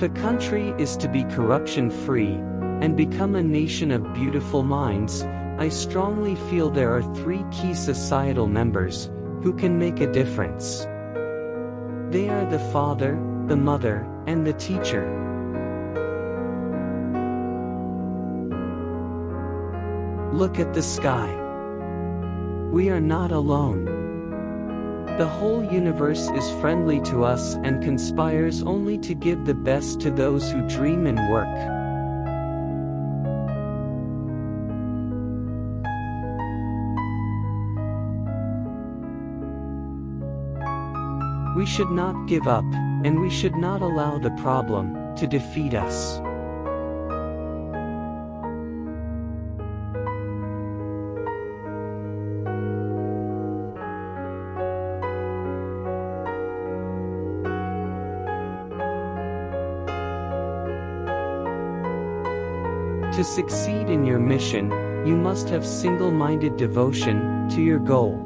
If a country is to be corruption-free and become a nation of beautiful minds, I strongly feel there are three key societal members who can make a difference. They are the father, the mother, and the teacher. Look at the sky. We are not alone. The whole universe is friendly to us and conspires only to give the best to those who dream and work. We should not give up, and we should not allow the problem to defeat us. To succeed in your mission, you must have single-minded devotion to your goal.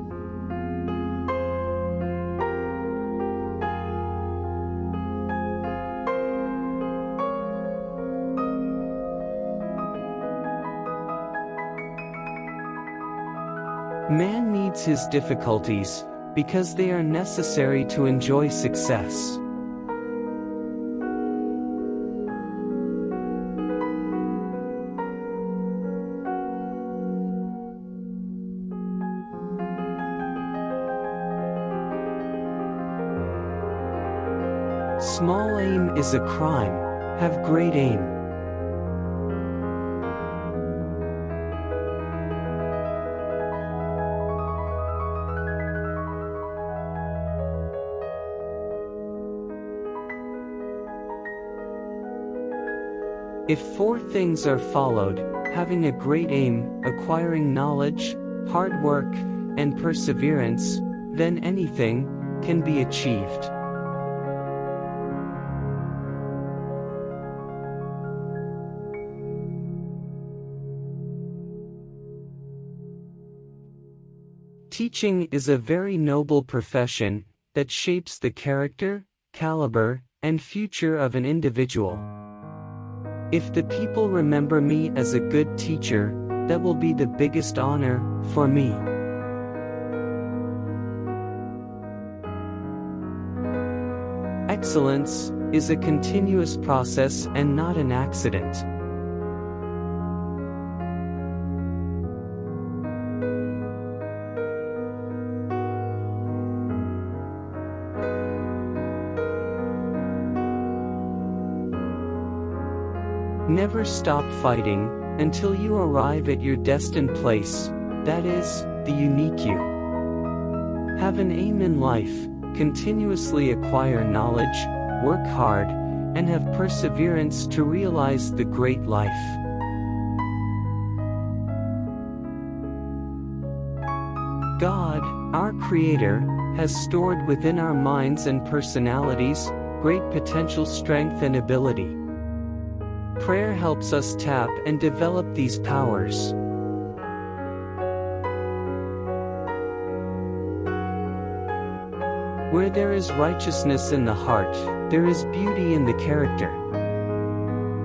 Man needs his difficulties, because they are necessary to enjoy success. Small aim is a crime, have great aim. If four things are followed, having a great aim, acquiring knowledge, hard work, and perseverance, then anything can be achieved. Teaching is a very noble profession that shapes the character, caliber, and future of an individual. If the people remember me as a good teacher, that will be the biggest honor for me. Excellence is a continuous process and not an accident. Never stop fighting until you arrive at your destined place, that is, the unique you. Have an aim in life, continuously acquire knowledge, work hard, and have perseverance to realize the great life. God, our Creator, has stored within our minds and personalities great potential strength and ability. Prayer helps us tap and develop these powers. Where there is righteousness in the heart, there is beauty in the character.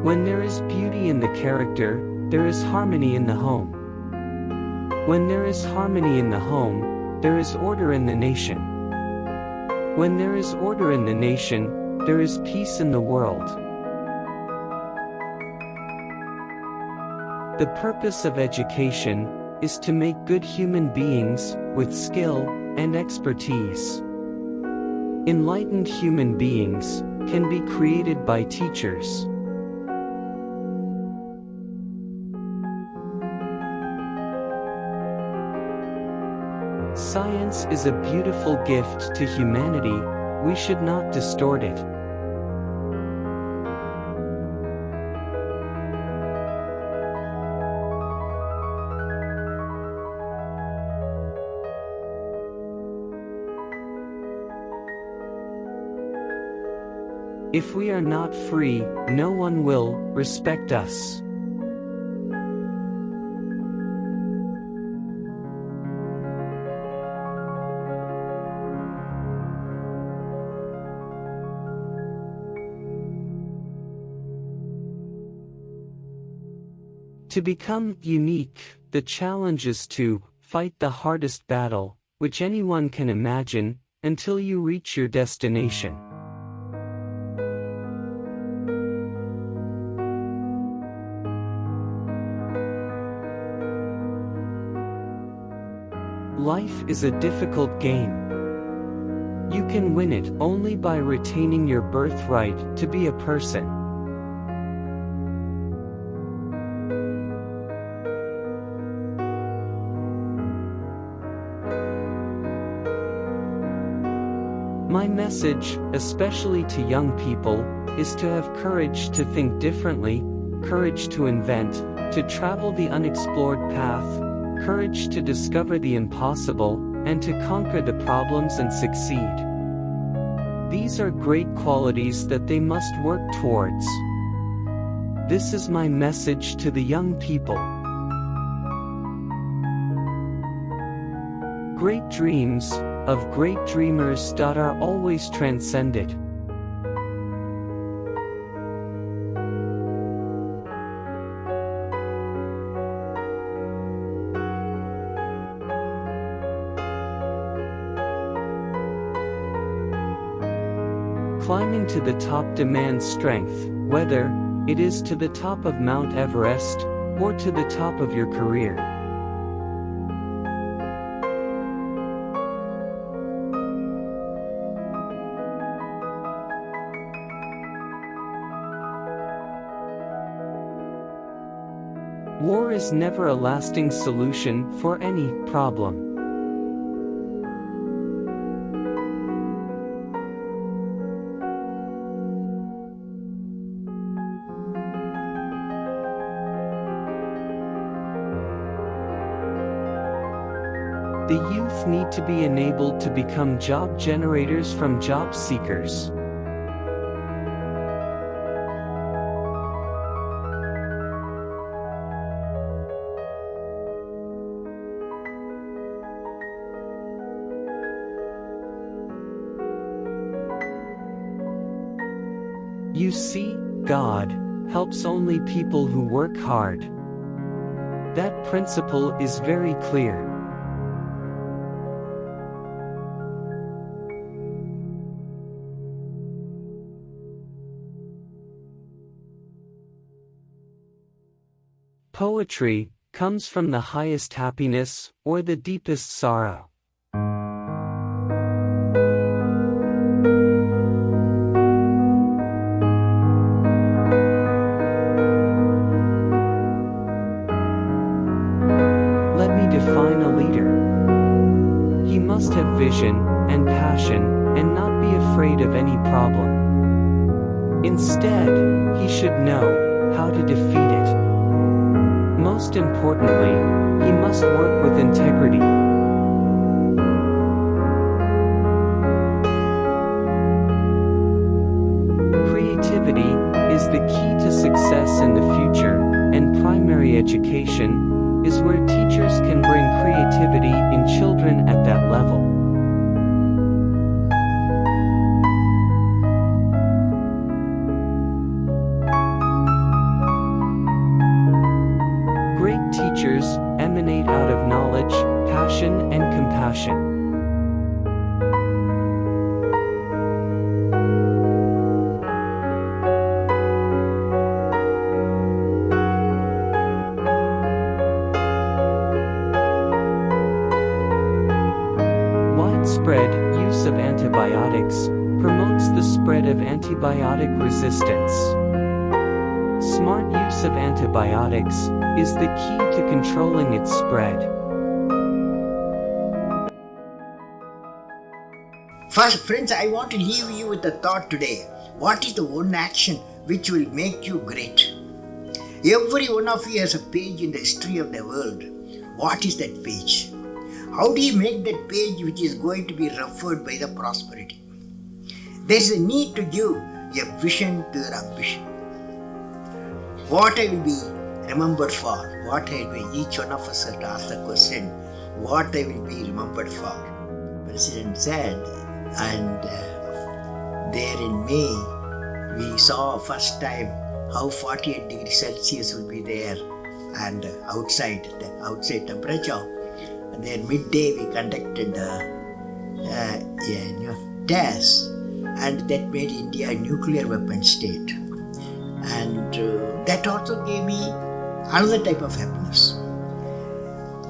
When there is beauty in the character, there is harmony in the home. When there is harmony in the home, there is order in the nation. When there is order in the nation, there is peace in the world. The purpose of education is to make good human beings with skill and expertise. Enlightened human beings can be created by teachers. Science is a beautiful gift to humanity, we should not distort it. If we are not free, no one will respect us. To become unique, the challenge is to fight the hardest battle, which anyone can imagine, until you reach your destination. Life is a difficult game. You can win it only by retaining your birthright to be a person. My message, especially to young people, is to have courage to think differently, courage to invent, to travel the unexplored path, courage to discover the impossible, and to conquer the problems and succeed. These are great qualities that they must work towards. This is my message to the young people. Great dreams, of great dreamers, are always transcended. Climbing to the top demands strength, whether it is to the top of Mount Everest, or to the top of your career. War is never a lasting solution for any problem. The youth need to be enabled to become job generators from job seekers. You see, God helps only people who work hard. That principle is very clear. Poetry comes from the highest happiness or the deepest sorrow. Let me define a leader. He must have vision and passion and not be afraid of any problem. Instead, he should know how to defeat it. Most importantly, he must work with integrity. Creativity is the key to success in the future, and primary education is where teachers can bring creativity in children at that level. Great teachers emanate out of knowledge, passion, and compassion. Widespread use of antibiotics promotes the spread of antibiotic resistance. Smart use of antibiotics is the key to controlling its spread. First, friends, I want to leave you with a thought today. What is the one action which will make you great? Every one of you has a page in the history of the world. What is that page? How do you make that page which is going to be referred by the prosperity? There is a need to give a vision to your ambition. What I will be remembered for, what I will be, each one of us have to ask the question, what I will be remembered for. President said, and there in May, we saw first time how 48 degrees Celsius will be there and outside temperature. And then midday we conducted tests, and that made India a nuclear weapon state. And that also gave me another type of happiness.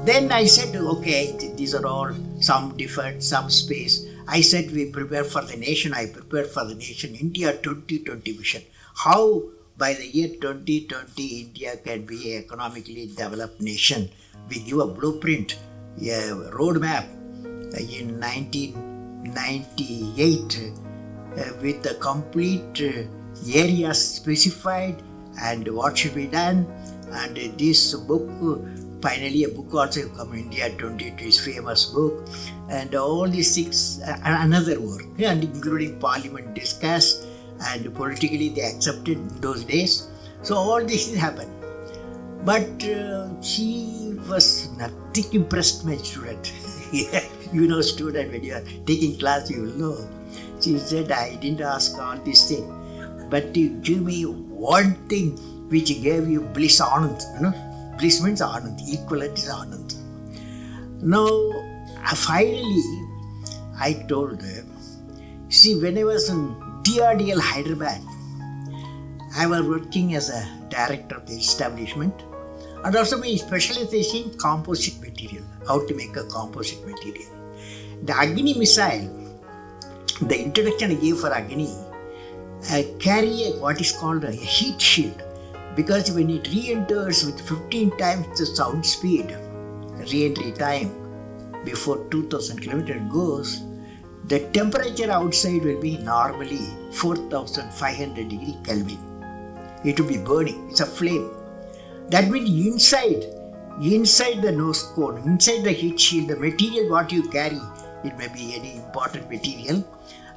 Then I said, okay, these are all some different, some space. I said, we prepare for the nation. I prepared for the nation, India 2020 vision. How by the year 2020, India can be an economically developed nation. We give a blueprint, a roadmap in 1998 with the complete areas specified and what should be done. And this book, finally a book also come, India 2020 is famous book, and all these six, another work, and including parliament discussed, and politically they accepted in those days. So all this happened. But she was nothing impressed, my student. You know, student, when you are taking class, you will know. She said, I didn't ask all these things, but you give me one thing which gave you bliss, anand, you know. Bliss means anand, equivalent is anand. Now, finally, I told her, see, when I was in DRDL Hyderabad, I was working as a director of the establishment, and also my specialization composite material, how to make a composite material. The Agni missile, the introduction I gave for Agni, carry what is called a heat shield, because when it re-enters with 15 times the sound speed, re-entry time before 2000 kilometers goes, the temperature outside will be normally 4500 degree Kelvin. It will be burning, it's a flame. That means inside the nose cone, inside the heat shield, the material what you carry, it may be any important material,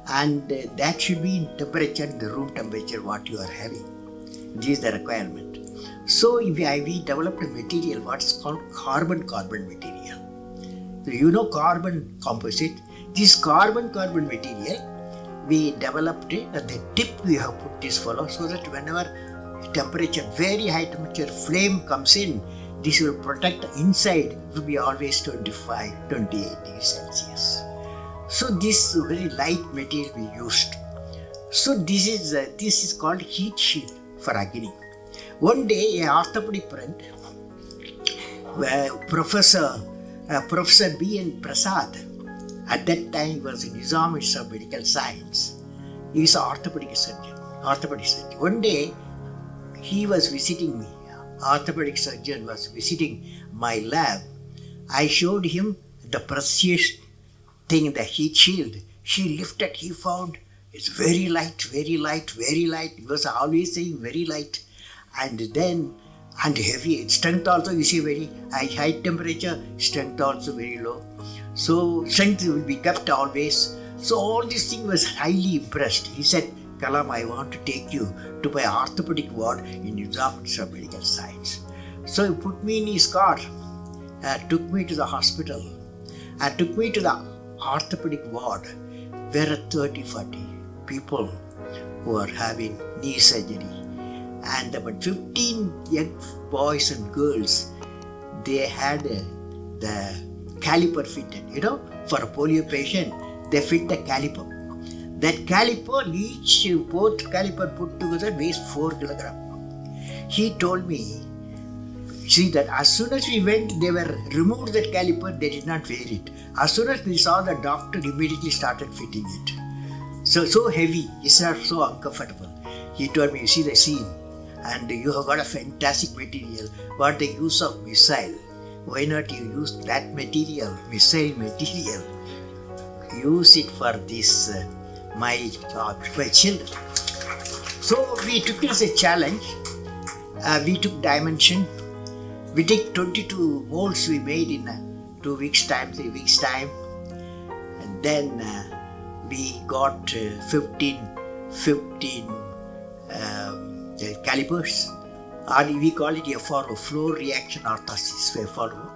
and that should be in temperature, the room temperature what you are having. This is the requirement. So we developed a material what is called carbon-carbon material. So you know carbon composite. This carbon-carbon material, we developed it at the tip we have put this fellow, so that whenever temperature, very high temperature flame comes in, this will protect inside, will be always 25, 28 degrees Celsius. So this very light material we used. So this is called heat shield for Agni. One day, a orthopedic friend, Professor B.N. Prasad, at that time he was in Nizam Institute of Medical Science. He is an orthopedic surgeon. One day, he was visiting me. Orthopedic surgeon was visiting my lab. I showed him the precious thing, the heat shield. He lifted, he found it's very light, very light, very light. He was always saying very light. And heavy. Strength also, you see, very high temperature, strength also very low. So strength will be kept always. So all this thing was highly impressed. He said, Kalam, I want to take you to my orthopedic ward in Nizam Institute of Medical Science. So he put me in his car, took me to the hospital, and took me to the orthopedic ward, where 30-40 people who are having knee surgery. And about 15 young boys and girls, they had the caliper fitted. You know, for a polio patient, they fit the caliper. That caliper, both caliper put together weighs 4 kilograms. He told me, see that as soon as we went, they were removed that caliper, they did not wear it. As soon as we saw the doctor, immediately started fitting it. So heavy, it's not so uncomfortable. He told me, you see the scene, and you have got a fantastic material. What the use of missile? Why not you use that material, missile material? Use it for this, my children. So we took it as a challenge. We took dimension. We take 22 molds we made in 2 weeks' time, 3 weeks' time. And then we got 15 calipers, or we call it FRO, flow reaction orthosis, FRO.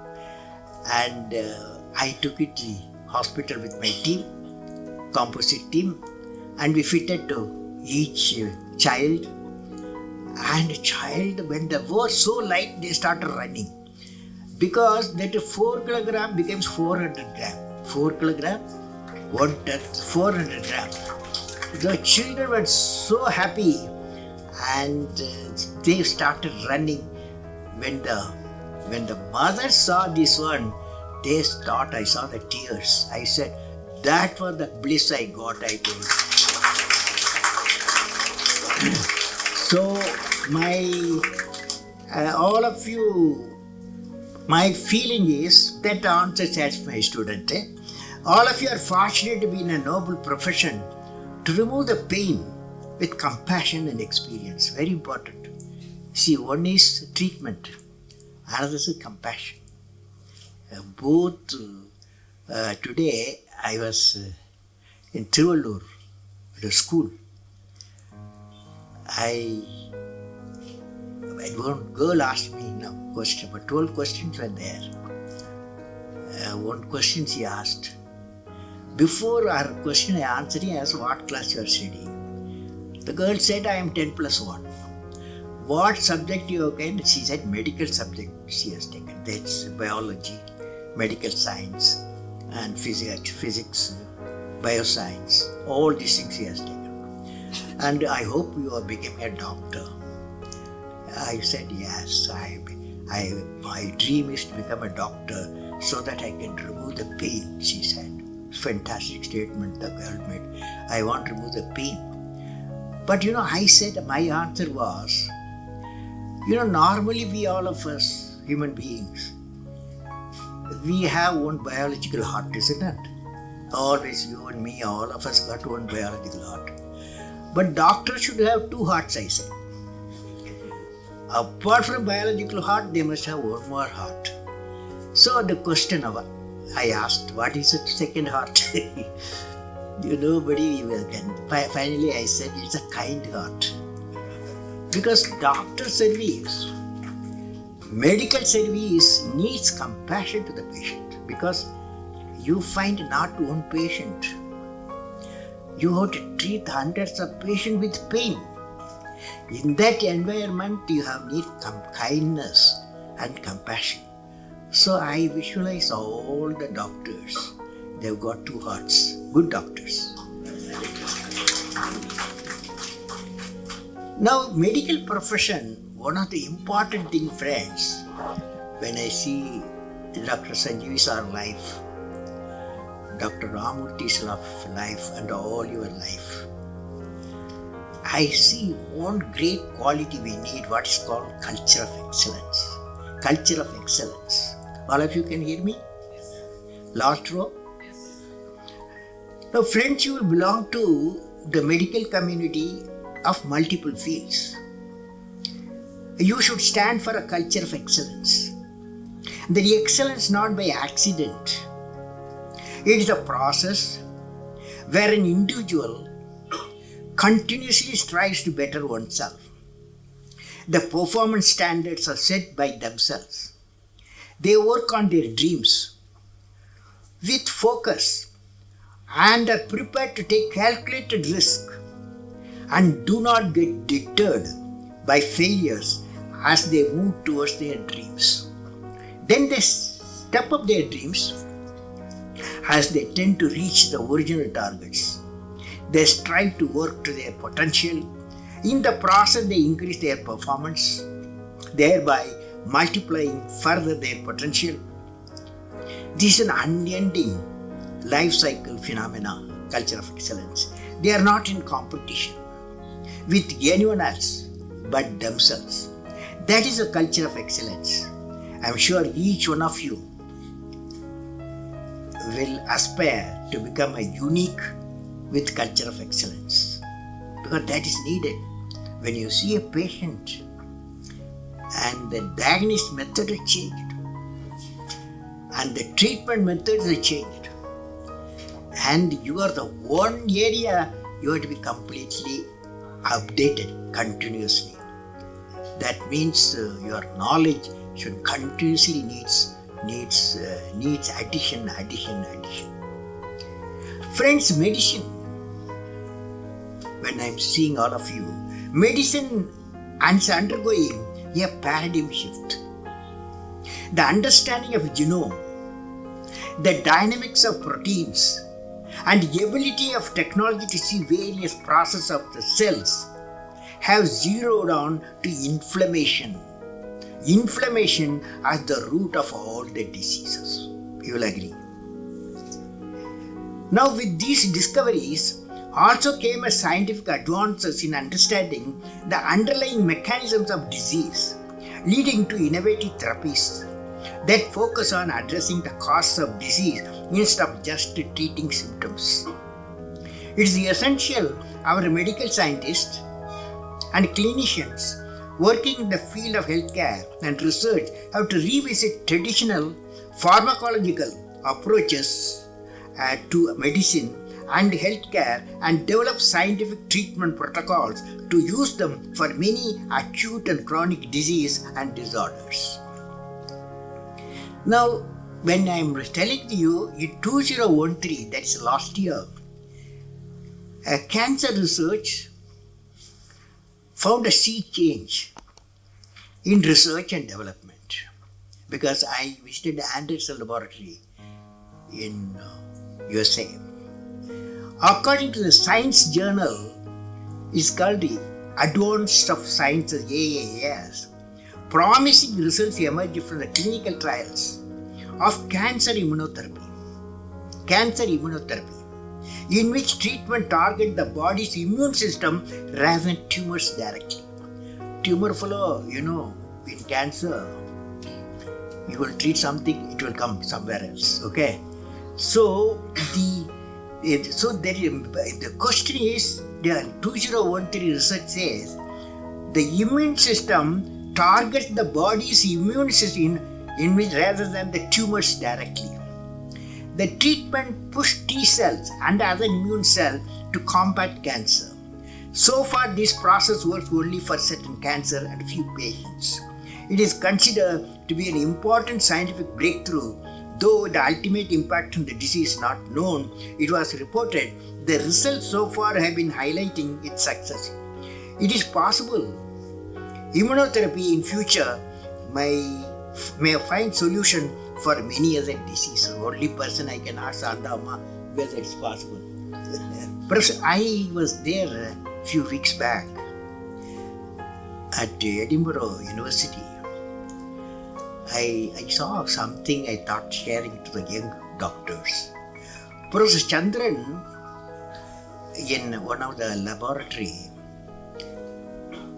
And I took it to the hospital with my team, composite team, and we fitted to each child. And child, when the was so light, they started running. Because that 4 kilogram becomes 400 gram. 4 kilogram, 400 gram. The children were so happy, and they started running. When the mother saw this one, they thought, I saw the tears. I said, that was the bliss I got, I told. So all of you, my feeling is that answers as my student. All of you are fortunate to be in a noble profession to remove the pain with compassion and experience. Very important. See, one is treatment, another is compassion. Both today I was in Trivallur at a school. One girl asked me a question, but 12 questions were there. One question she asked. Before her question I answered, I asked, what class you are studying? The girl said, I am 10 plus 1. What subject you have taken? She said, medical subject she has taken. That's biology, medical science, and physics, bioscience. All these things she has taken. And I hope you are becoming a doctor. I said, yes, my dream is to become a doctor so that I can remove the pain, she said. Fantastic statement the girl made. I want to remove the pain. But I said, my answer was, normally we all of us, human beings, we have one biological heart, isn't it? Always you and me, all of us got one biological heart. But doctors should have 2 hearts, I said. Apart from biological heart, they must have one more heart. So the question I asked, what is the second heart? Nobody can. Finally I said, it's a kind heart. Because doctor service, medical service needs compassion to the patient. Because you find not one patient. You have to treat hundreds of patients with pain. In that environment, you have need kindness and compassion. So I visualize all the doctors. They've got 2 hearts. Good doctors. Now, medical profession, one of the important thing, friends, when I see Dr. Sanjeevi's life, Dr. Ramurthy's life, and all your life, I see one great quality we need, what is called culture of excellence. Culture of excellence. All of you can hear me? Yes. Last row? Yes. Now, friends, you will belong to the medical community of multiple fields. You should stand for a culture of excellence. The excellence not by accident. It is a process where an individual continuously strives to better oneself. The performance standards are set by themselves. They work on their dreams with focus and are prepared to take calculated risk and do not get deterred by failures as they move towards their dreams. Then they step up their dreams as they tend to reach the original targets. They strive to work to their potential. In the process, they increase their performance, thereby multiplying further their potential. This is an unending life cycle phenomena, culture of excellence. They are not in competition with anyone else but themselves. That is a culture of excellence. I am sure each one of you will aspire to become a unique with culture of excellence, because that is needed. When you see a patient and the diagnosis method is changed and the treatment methods are changed, and you are the one area you have to be completely updated continuously. That means your knowledge should continuously needs addition. Friends, medicine, when I'm seeing all of you, medicine and is undergoing a paradigm shift. The understanding of genome, the dynamics of proteins, and the ability of technology to see various processes of the cells have zeroed on to inflammation. Inflammation as the root of all the diseases. You will agree. Now, with these discoveries also came a scientific advances in understanding the underlying mechanisms of disease, leading to innovative therapies that focus on addressing the cause of disease instead of just treating symptoms. It is essential our medical scientists and clinicians working in the field of healthcare and research have to revisit traditional pharmacological approaches to medicine and healthcare and develop scientific treatment protocols to use them for many acute and chronic disease and disorders. Now, when I am telling you in 2013, that is last year, cancer research found a sea change in research and development, because I visited the Anderson laboratory in USA. According to the Science Journal, it's called the Advanced of Sciences, AAS, promising results emerged from the clinical trials of cancer immunotherapy, in which treatment target the body's immune system rather than tumors directly. Tumor follow, in cancer, you will treat something, it will come somewhere else. Okay, so the question is, the 2013 research says the immune system targets the body's immune system in which rather than the tumors directly. The treatment pushed T cells and other immune cells to combat cancer. So far, this process works only for certain cancer and few patients. It is considered to be an important scientific breakthrough. Though the ultimate impact on the disease is not known, it was reported the results so far have been highlighting its success. It is possible immunotherapy in future may find solution for many other diseases. Only person I can ask Andama whether it's possible. Perhaps I was there a few weeks back at Edinburgh University. I saw something I thought sharing it to the young doctors. Professor Chandran, in one of the laboratory,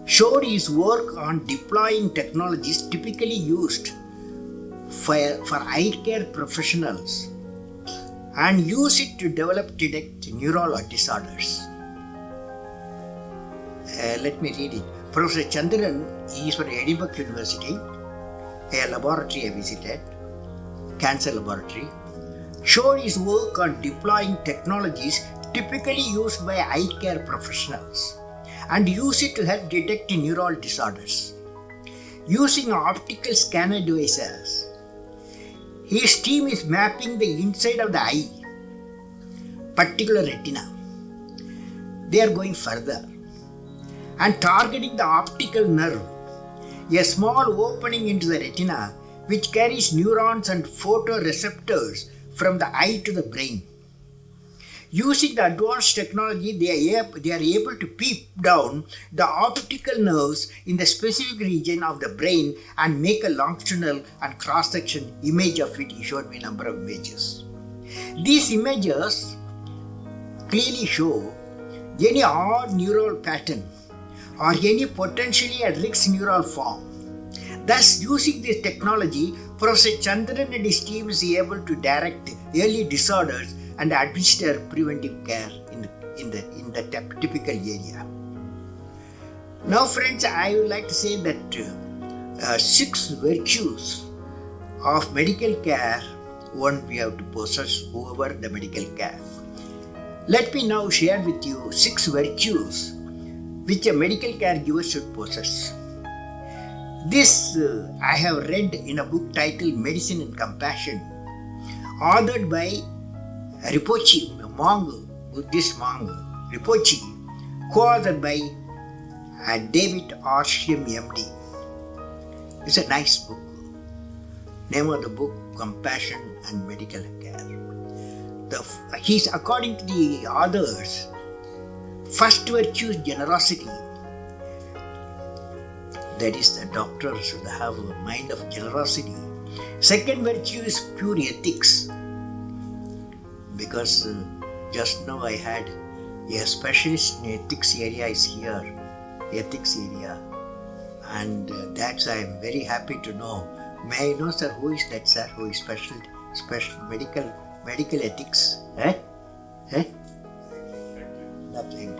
showed his work on deploying technologies typically used for eye care professionals and use it to detect neural disorders. Let me read it. Professor Chandran, he is from Edinburgh University, a laboratory I visited, cancer laboratory, showed his work on deploying technologies typically used by eye care professionals and use it to help detect neural disorders. Using optical scanner devices, his team is mapping the inside of the eye, particular retina. They are going further and targeting the optical nerve, a small opening into the retina which carries neurons and photoreceptors from the eye to the brain. Using the advanced technology, they are able to peep down the optical nerves in the specific region of the brain and make a longitudinal and cross-section image of it. He showed me a number of images. These images clearly show any odd neural pattern or any potentially at risk neural form. Thus, using this technology, Professor Chandran and his team is able to direct early disorders and administer preventive care in the typical area. Now, friends, I would like to say that 6 virtues of medical care one we have to possess over the medical care. Let me now share with you 6 virtues which a medical caregiver should possess. This I have read in a book titled Medicine and Compassion, authored by Rinpoche, a monk, Buddhist monk, Rinpoche, co-authored by and David Arsham MD. It's a nice book. Name of the book, Compassion and Medical Care. He's, according to the authors, first virtue is generosity. That is, the doctor should have a mind of generosity. Second virtue is pure ethics. Because just now I had a specialist in ethics area is here, ethics area. And that's I am very happy to know. May I know, sir, who is that, sir? Who is special medical ethics? Nothing.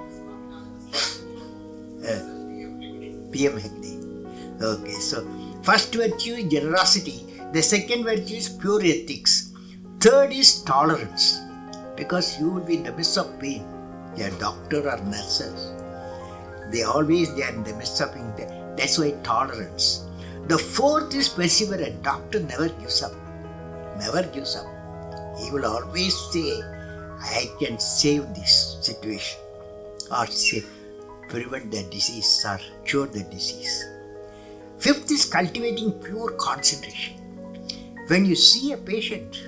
PM Hegde. Okay, so first virtue is generosity. The second virtue is pure ethics. Third is tolerance. Because you will be in the midst of pain. They are doctor or nurses. They are in the midst of pain. That's why tolerance. The fourth is perseverance. Doctor never gives up. Never gives up. He will always say, I can save this situation. Or say, prevent the disease or cure the disease. Fifth is cultivating pure concentration. When you see a patient,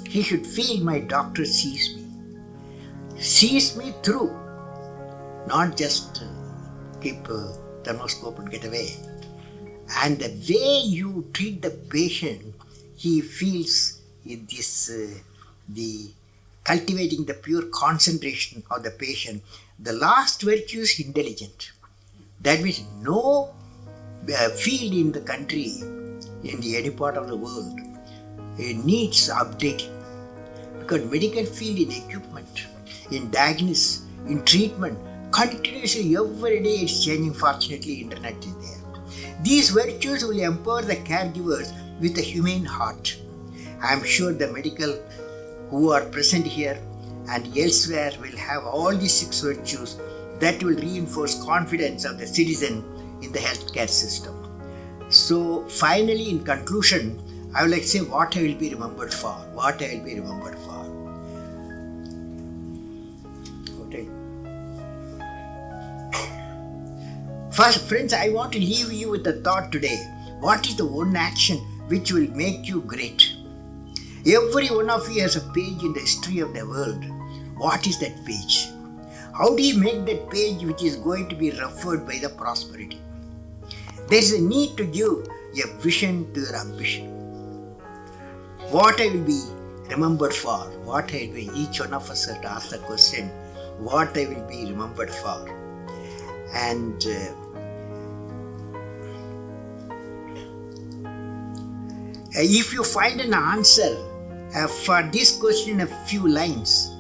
he should feel my doctor sees me. Sees me through. Not just keep a thermoscope and get away. And the way you treat the patient, he feels the cultivating the pure concentration of the patient. The last virtue is intelligent. That means no field in the country, in any part of the world, needs updating. Because medical field in equipment, in diagnosis, in treatment, continuously every day it's changing. Fortunately, internet is there. These virtues will empower the caregivers with a humane heart. I am sure the medical who are present here and elsewhere will have all these 6 virtues that will reinforce confidence of the citizen in the healthcare system. So finally, in conclusion, I would like to say what I will be remembered for. What I will be remembered for. First, friends, I want to leave you with a thought today. What is the one action which will make you great? Every one of you has a page in the history of the world. What is that page? How do you make that page which is going to be referred by the prosperity? There is a need to give a vision to your ambition. What I will be remembered for? What I will be, each one of us has to ask the question, what I will be remembered for? And if you find an answer for this question in a few lines,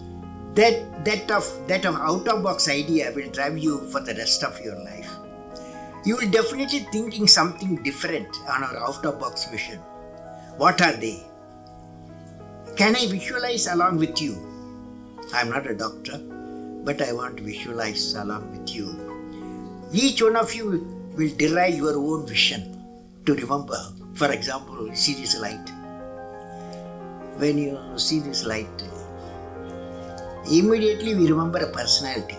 that of out-of-box idea will drive you for the rest of your life. You will definitely thinking something different on our out-of-box vision. What are they? Can I visualize along with you? I am not a doctor, but I want to visualize along with you. Each one of you will derive your own vision to remember. For example, see this light. When you see this light, immediately we remember a personality.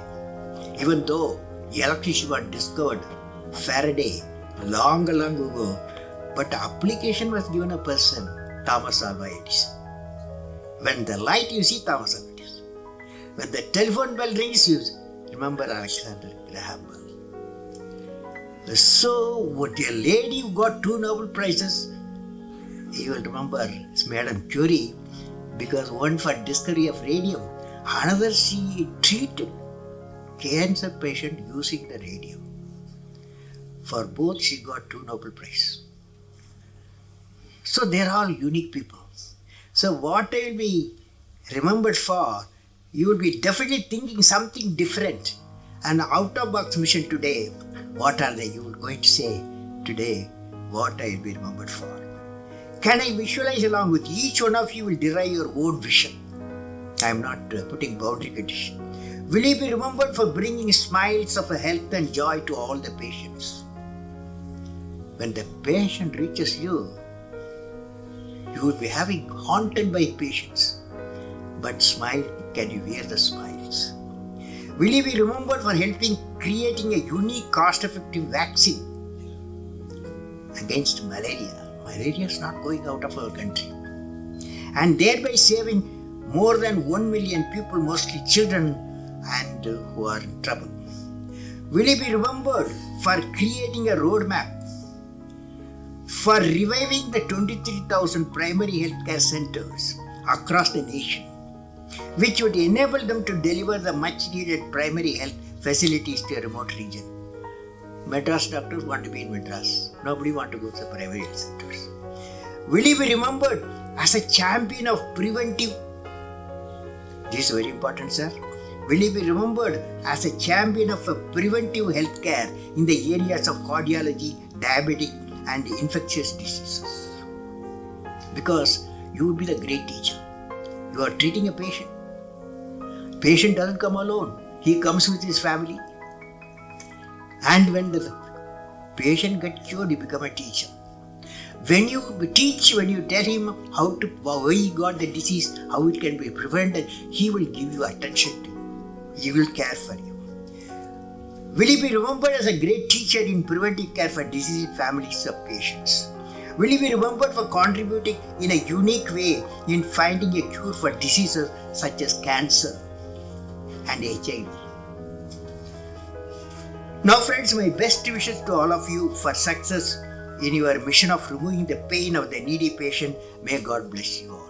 Even though electricity was discovered, Faraday, long ago, but application was given a person, Thomas Alva Edison. When the light you see Thomas Alva Edison. When the telephone bell rings, you remember Alexander Graham Bell. So, what a lady who got 2 Nobel Prizes, you will remember Madame Curie, because one for discovery of radium, another she treated cancer patient using the radium. For both she got 2 Nobel Prizes. So they are all unique people. So what I will be remembered for, you will be definitely thinking something different. And out-of-box mission today, what are they? You are going to say today what I will be remembered for. Can I visualize along with each one of you will derive your own vision? I am not putting boundary condition. Will you be remembered for bringing smiles of health and joy to all the patients? When the patient reaches you, you will be having haunted by patients. But smile, can you wear the smiles? Will you be remembered for helping creating a unique cost-effective vaccine against malaria. Malaria is not going out of our country. And thereby saving more than 1 million people, mostly children, and who are in trouble. Will he be remembered for creating a roadmap for reviving the 23,000 primary healthcare centers across the nation, which would enable them to deliver the much needed primary health facilities to a remote region? Madras doctors want to be in Madras. Nobody want to go to the primary health centers. Will he be remembered as a champion of preventive? This is very important, sir. Will he be remembered as a champion of a preventive healthcare in the areas of cardiology, diabetic, and infectious diseases? Because you would be the great teacher. You are treating a patient. Patient doesn't come alone. He comes with his family. And when the patient gets cured, you become a teacher. When you teach, when you tell him how he got the disease, how it can be prevented, he will give you attention to you. He will care for you. Will he be remembered as a great teacher in preventive care for diseased families of patients? Will he be remembered for contributing in a unique way in finding a cure for diseases such as cancer and HIV? Now friends, my best wishes to all of you for success in your mission of removing the pain of the needy patient. May God bless you all.